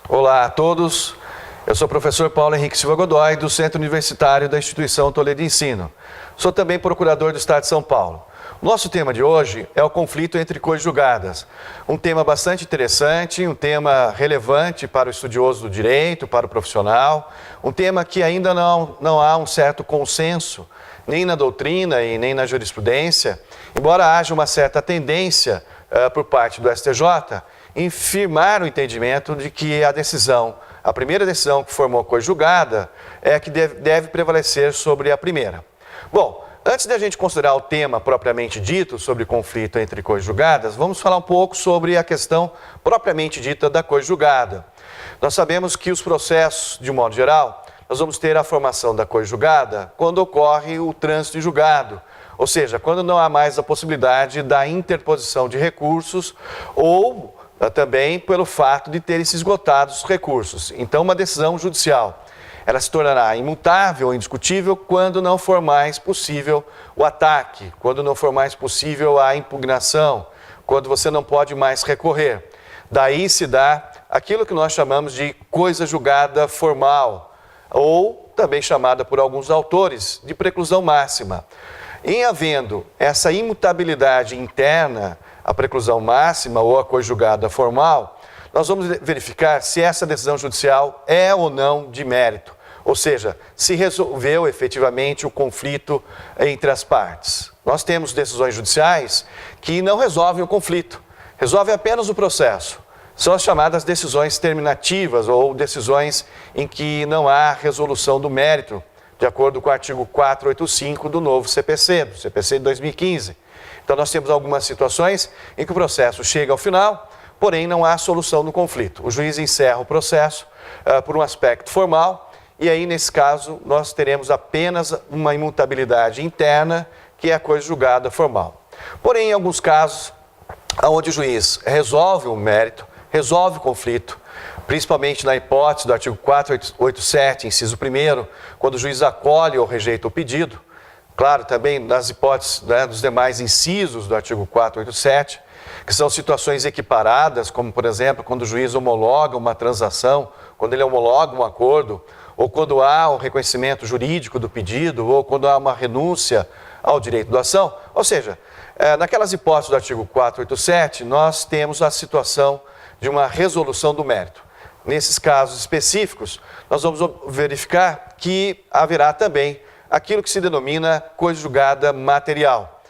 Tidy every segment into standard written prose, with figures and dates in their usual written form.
Olá a todos, eu sou o professor Paulo Henrique Silva Godoy, do Centro Universitário da Instituição Toledo de Ensino. Sou também procurador do Estado de São Paulo. O nosso tema de hoje é o conflito entre cônjuges, um tema bastante interessante, um tema relevante para o estudioso do direito, para o profissional, um tema que ainda não há um certo consenso, nem na doutrina e nem na jurisprudência, embora haja uma certa tendência por parte do STJ em firmar o entendimento de que a primeira decisão que formou a cônjuge é a que deve prevalecer sobre a primeira. Bom, antes de a gente considerar o tema propriamente dito sobre conflito entre cônjuges, vamos falar um pouco sobre a questão propriamente dita da cônjuge. Nós sabemos que os processos, de modo geral, nós vamos ter a formação da cônjuge quando ocorre o trânsito em julgado, ou seja, quando não há mais a possibilidade da interposição de recursos ou também pelo fato de terem se esgotado os recursos. Então, uma decisão judicial, ela se tornará imutável, indiscutível, quando não for mais possível o ataque, quando não for mais possível a impugnação, quando você não pode mais recorrer. Daí se dá aquilo que nós chamamos de coisa julgada formal, ou também chamada por alguns autores de preclusão máxima. Em havendo essa imutabilidade interna, a preclusão máxima ou a cônjuge formal, nós vamos verificar se essa decisão judicial é ou não de mérito, ou seja, se resolveu efetivamente o conflito entre as partes. Nós temos decisões judiciais que não resolvem o conflito, resolvem apenas o processo. São as chamadas decisões terminativas ou decisões em que não há resolução do mérito, de acordo com o artigo 485 do novo CPC, do CPC de 2015. Então, nós temos algumas situações em que o processo chega ao final, porém não há solução do conflito. O juiz encerra o processo por um aspecto formal e aí, nesse caso, nós teremos apenas uma imutabilidade interna, que é a coisa julgada formal. Porém, em alguns casos, onde o juiz resolve o mérito, resolve o conflito, principalmente na hipótese do artigo 487, inciso 1º, quando o juiz acolhe ou rejeita o pedido. Claro, também nas hipóteses dos demais incisos do artigo 487, que são situações equiparadas, como, por exemplo, quando o juiz homologa uma transação, quando ele homologa um acordo, ou quando há um reconhecimento jurídico do pedido, ou quando há uma renúncia ao direito da ação. Ou seja, naquelas hipóteses do artigo 487, nós temos a situação de uma resolução do mérito. Nesses casos específicos, nós vamos verificar que haverá também aquilo que se denomina coisa julgada material.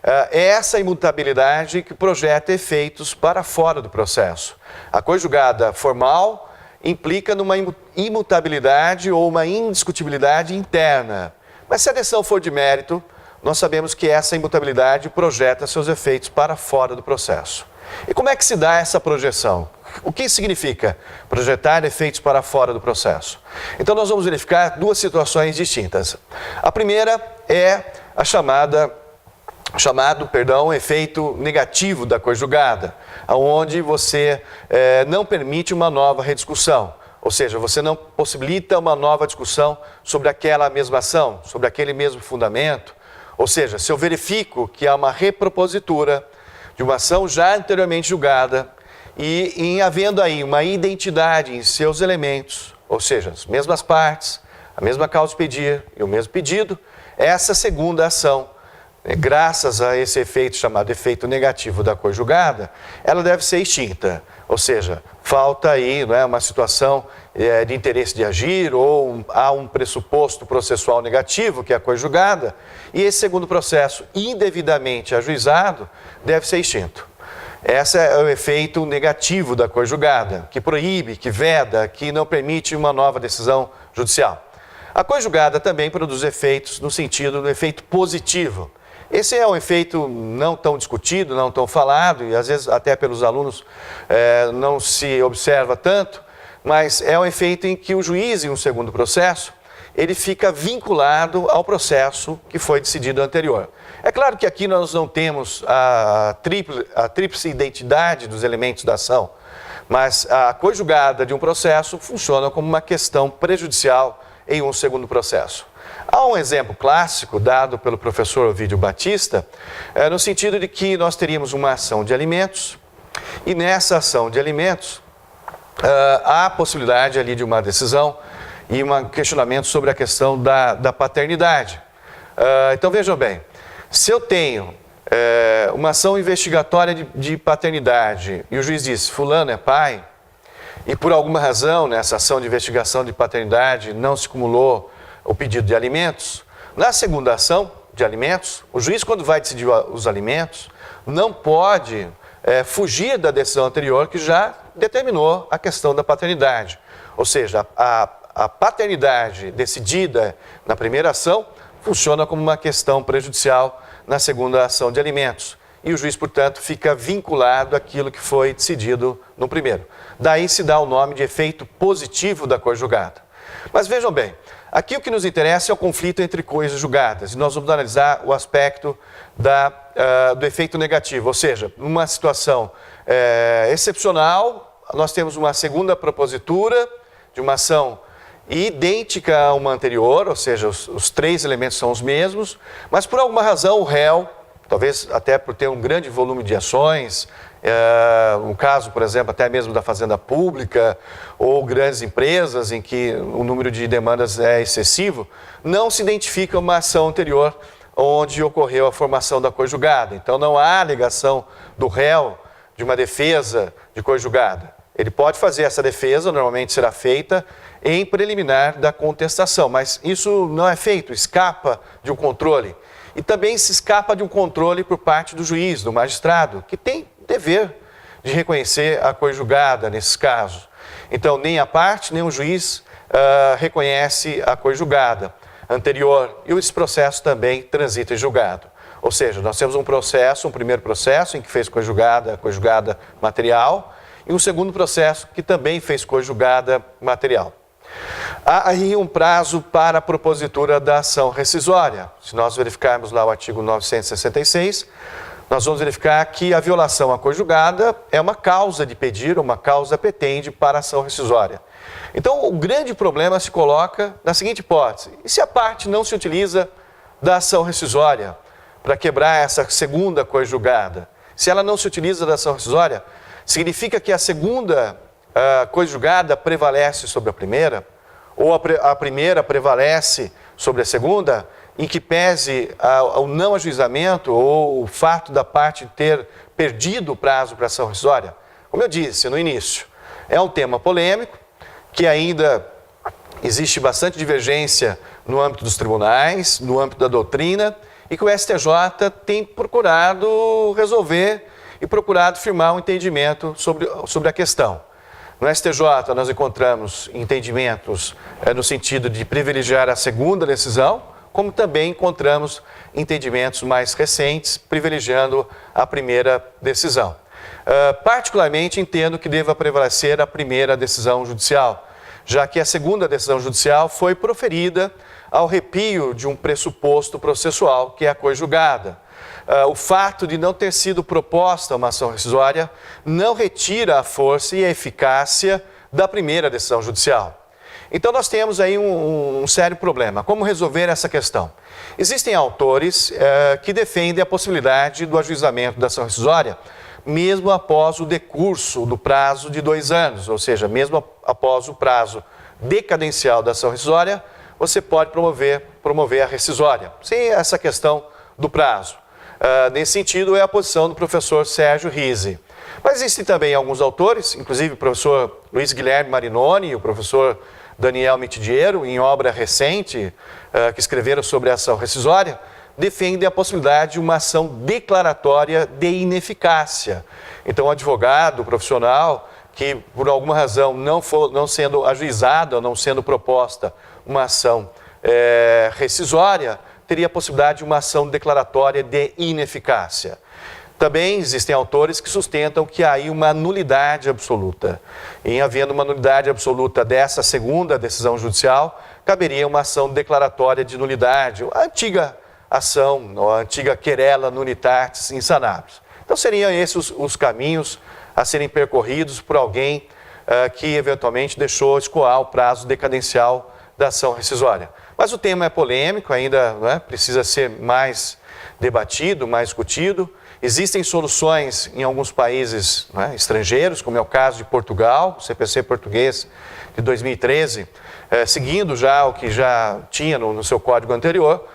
É essa imutabilidade que projeta efeitos para fora do processo. A coisa julgada formal implica numa imutabilidade ou uma indiscutibilidade interna. Mas se a decisão for de mérito, nós sabemos que essa imutabilidade projeta seus efeitos para fora do processo. E como é que se dá essa projeção? O que significa projetar efeitos para fora do processo? Então, nós vamos verificar duas situações distintas. A primeira é a chamado efeito negativo da coisa julgada, onde você não permite uma nova rediscussão, ou seja, você não possibilita uma nova discussão sobre aquela mesma ação, sobre aquele mesmo fundamento. Ou seja, se eu verifico que há uma repropositura de uma ação já anteriormente julgada e em havendo aí uma identidade em seus elementos, ou seja, as mesmas partes, a mesma causa de pedir e o mesmo pedido, essa segunda ação, graças a esse efeito chamado efeito negativo da coisa julgada, ela deve ser extinta. Ou seja, falta aí uma situação de interesse de agir ou há um pressuposto processual negativo, que é a coisa julgada, e esse segundo processo indevidamente ajuizado deve ser extinto. Esse é o efeito negativo da coisa julgada, que proíbe, que veda, que não permite uma nova decisão judicial. A coisa julgada também produz efeitos no sentido do efeito positivo. Esse é um efeito não tão discutido, não tão falado, e às vezes até pelos alunos não se observa tanto, mas é um efeito em que o juiz, em um segundo processo, ele fica vinculado ao processo que foi decidido anterior. É claro que aqui nós não temos a tríplice identidade dos elementos da ação, mas a coisa julgada de um processo funciona como uma questão prejudicial em um segundo processo. Há um exemplo clássico dado pelo professor Ovídio Batista, no sentido de que nós teríamos uma ação de alimentos, e nessa ação de alimentos, há a possibilidade ali de uma decisão e um questionamento sobre a questão da paternidade. Então vejam bem, se eu tenho uma ação investigatória de paternidade e o juiz diz, fulano é pai, e por alguma razão nessa ação de investigação de paternidade não se cumulou o pedido de alimentos, na segunda ação de alimentos, o juiz quando vai decidir os alimentos não pode fugir da decisão anterior que já determinou a questão da paternidade. Ou seja, a paternidade decidida na primeira ação funciona como uma questão prejudicial na segunda ação de alimentos. E o juiz, portanto, fica vinculado àquilo que foi decidido no primeiro. Daí se dá o nome de efeito positivo da coisa julgada. Mas vejam bem, aqui o que nos interessa é o conflito entre coisas julgadas. E nós vamos analisar o aspecto do efeito negativo. Ou seja, numa situação excepcional, nós temos uma segunda propositura de uma ação idêntica a uma anterior, ou seja, os três elementos são os mesmos, mas por alguma razão o réu, talvez até por ter um grande volume de ações, um caso, por exemplo, até mesmo da fazenda pública ou grandes empresas em que o número de demandas é excessivo, não se identifica uma ação anterior onde ocorreu a formação da coisa julgada. Então não há alegação do réu de uma defesa de coisa julgada. Ele pode fazer essa defesa, normalmente será feita em preliminar da contestação, mas isso não é feito, escapa de um controle. E também se escapa de um controle por parte do juiz, do magistrado, que tem dever de reconhecer a coisa julgada nesses casos. Então, nem a parte, nem o juiz reconhece a coisa julgada anterior e esse processo também transita em julgado. Ou seja, nós temos um primeiro processo em que fez coisa julgada material, e um segundo processo que também fez coisa julgada material. Há aí um prazo para a propositura da ação rescisória. Se nós verificarmos lá o artigo 966, nós vamos verificar que a violação à coisa julgada é uma causa de pedir, uma causa petende para a ação rescisória. Então, o grande problema se coloca na seguinte hipótese: e se a parte não se utiliza da ação rescisória para quebrar essa segunda coisa julgada? Se ela não se utiliza da ação rescisória, significa que a segunda coisa julgada prevalece sobre a primeira? Ou a primeira prevalece sobre a segunda, em que pese o não ajuizamento ou o fato da parte ter perdido o prazo para a ação rescisória? Como eu disse no início, é um tema polêmico, que ainda existe bastante divergência no âmbito dos tribunais, no âmbito da doutrina, e que o STJ tem procurado resolver e procurado firmar um entendimento sobre a questão. No STJ nós encontramos entendimentos no sentido de privilegiar a segunda decisão, como também encontramos entendimentos mais recentes privilegiando a primeira decisão. Particularmente entendo que deva prevalecer a primeira decisão judicial, já que a segunda decisão judicial foi proferida ao arrepio de um pressuposto processual, que é a coisa julgada. O fato de não ter sido proposta uma ação rescisória não retira a força e a eficácia da primeira decisão judicial. Então nós temos aí um sério problema. Como resolver essa questão? Existem autores que defendem a possibilidade do ajuizamento da ação rescisória mesmo após o decurso do prazo de 2 anos, ou seja, mesmo após o prazo decadencial da ação rescisória, você pode promover a rescisória, sem essa questão do prazo. Nesse sentido, é a posição do professor Sérgio Rizzi. Mas existem também alguns autores, inclusive o professor Luiz Guilherme Marinoni e o professor Daniel Mitidiero, em obra recente, que escreveram sobre a ação rescisória, defendem a possibilidade de uma ação declaratória de ineficácia. Então, o advogado, o profissional, que por alguma razão não sendo ajuizada, não sendo proposta uma ação rescisória, teria a possibilidade de uma ação declaratória de ineficácia. Também existem autores que sustentam que há aí uma nulidade absoluta. Em havendo uma nulidade absoluta dessa segunda decisão judicial, caberia uma ação declaratória de nulidade, a antiga ação, a antiga querela nulitatis insanabis. Então seriam esses os caminhos a serem percorridos por alguém que eventualmente deixou escoar o prazo decadencial da ação rescisória. Mas o tema é polêmico, ainda precisa ser mais debatido, mais discutido, Existem soluções em alguns países, né, estrangeiros, como é o caso de Portugal, o CPC português de 2013, seguindo já o que já tinha no seu código anterior,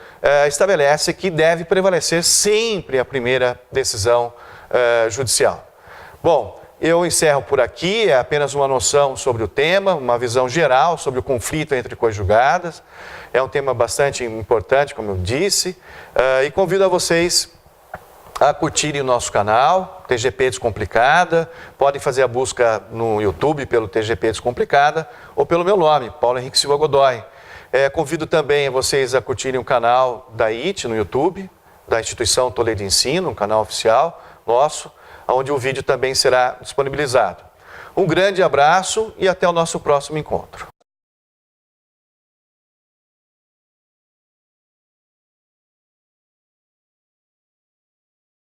estabelece que deve prevalecer sempre a primeira decisão judicial. Bom, eu encerro por aqui, é apenas uma noção sobre o tema, uma visão geral sobre o conflito entre conjugadas. É um tema bastante importante, como eu disse, e convido a vocês a curtirem o nosso canal, TGP Descomplicada. Podem fazer a busca no YouTube pelo TGP Descomplicada ou pelo meu nome, Paulo Henrique Silva Godoy. Convido também vocês a curtirem o canal da IT no YouTube, da Instituição Toledo de Ensino, um canal oficial nosso, onde o vídeo também será disponibilizado. Um grande abraço e até o nosso próximo encontro.